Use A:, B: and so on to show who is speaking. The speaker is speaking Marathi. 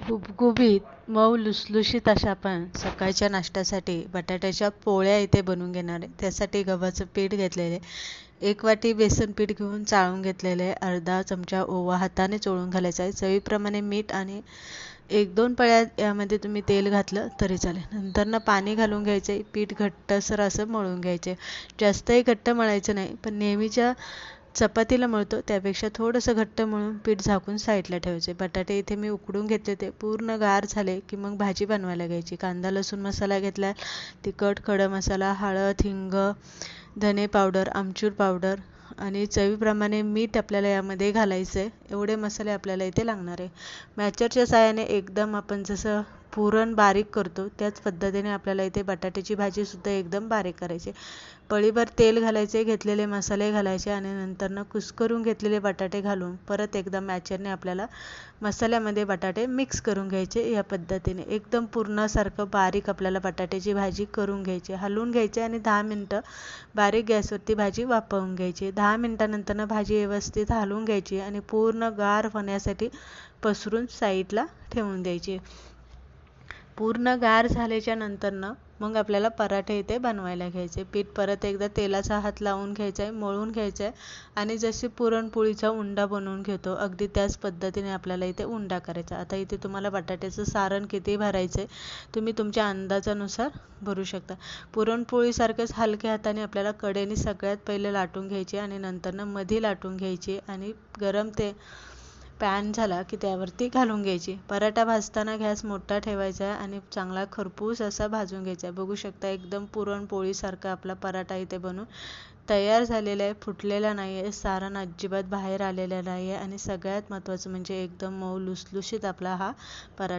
A: गुबगुबीत मऊ लुसलुशीत अशा आपण सकाळच्या नाश्त्यासाठी बटाट्याच्या पोळ्या इथे बनवून घेणार आहे. त्यासाठी गव्हाचं पीठ घेतलेले, 1 वाटी बेसन पीठ घेऊन चाळून घेतलेले, अर्धा चमचा ओवा हाताने चोळून घालायचा आहे, चवीप्रमाणे मीठ आणि 1-2 पळ्या यामध्ये तुम्ही तेल घातलं तरी चालेल. नंतर पाणी घालून घ्यायचे, पीठ घट्टसर असं मळून घ्यायचे. जास्तही घट्ट मळायचं नाही, पण नेहमीच्या चपातीला मळतो त्यापेक्षा थोडंसं घट्ट मळून पीठ झाकून साईडला ठेवायचे. बटाटे इथे मी उकडून घेतले, ते पूर्ण गार झाले की मग भाजी बनवायला घ्यायची. कांदा लसूण मसाला घेतला, तिखट, खडा मसाला, हळद, हिंग, धने पावडर, आमचूर पावडर आणि चवीप्रमाणे मीठ आपल्याला यामध्ये घालायचं आहे. एवढे मसाले आपल्याला इथे लागणार आहे. मॅचरच्या साहाय्याने एकदम आपण जसं पुरण बारीक करतो त्याच पद्धतीने आपल्याला इथे बटाट्याची भाजी सुद्धा एकदम बारीक करायची. पळीभर तेल घालायचे, घेतलेले मसाले घालायचे आणि नंतर कुस्करून घेतलेले बटाटे घालून परत एकदा मॅचरने आपल्याला मसाल्यामध्ये बटाटे मिक्स करून घ्यायचे. या पद्धतीने एकदम पूर्णासारखं बारीक आपल्याला बटाट्याची भाजी करून घ्यायची, हलवून घ्यायची आणि 10 मिनटं बारीक गॅसवरती भाजी वाफवून घ्यायची. 10 मिनटानंतर भाजी व्यवस्थित हलवून घ्यायची आणि पूर्ण गार होण्यासाठी पसरून साईडला ठेवून द्यायची. पूर्ण गार झाल्याच्या नंतरनं मग आपल्याला पराठे इथे बनवायला घ्यायचे. पीठ परत एकदा तेलाचा हात लावून घ्यायचा आहे, मळून घ्यायचं आहे आणि जशी पुरणपोळीचा उंडा बनवून घेतो अगदी त्याच पद्धतीने आपल्याला इथे उंडा करायचा. आता इथे तुम्हाला बटाट्याचं सारण किती भरायचं आहे तुम्ही तुमच्या अंदाजानुसार भरू शकता. पुरणपोळीसारखंच हलक्या हाताने आपल्याला कडेने सगळ्यात पहिले लाटून घ्यायची आणि नंतरनं मध्ये लाटून घ्यायची आणि गरम ते पॅन झाला की त्यावरती घालून घ्यायची. पराठा भाजताना गॅस मोठा ठेवायचा आहे आणि चांगला खरपूस असा भाजून घ्यायचा आहे. बघू शकता एकदम पुरणपोळीसारखा आपला पराठा इथे बनून तयार झालेला आहे. फुटलेला नाही आहे, सारण अजिबात बाहेर आलेलं नाही आहे आणि सगळ्यात महत्त्वाचं म्हणजे एकदम मऊ लुसलुशीत आपला हा पराठा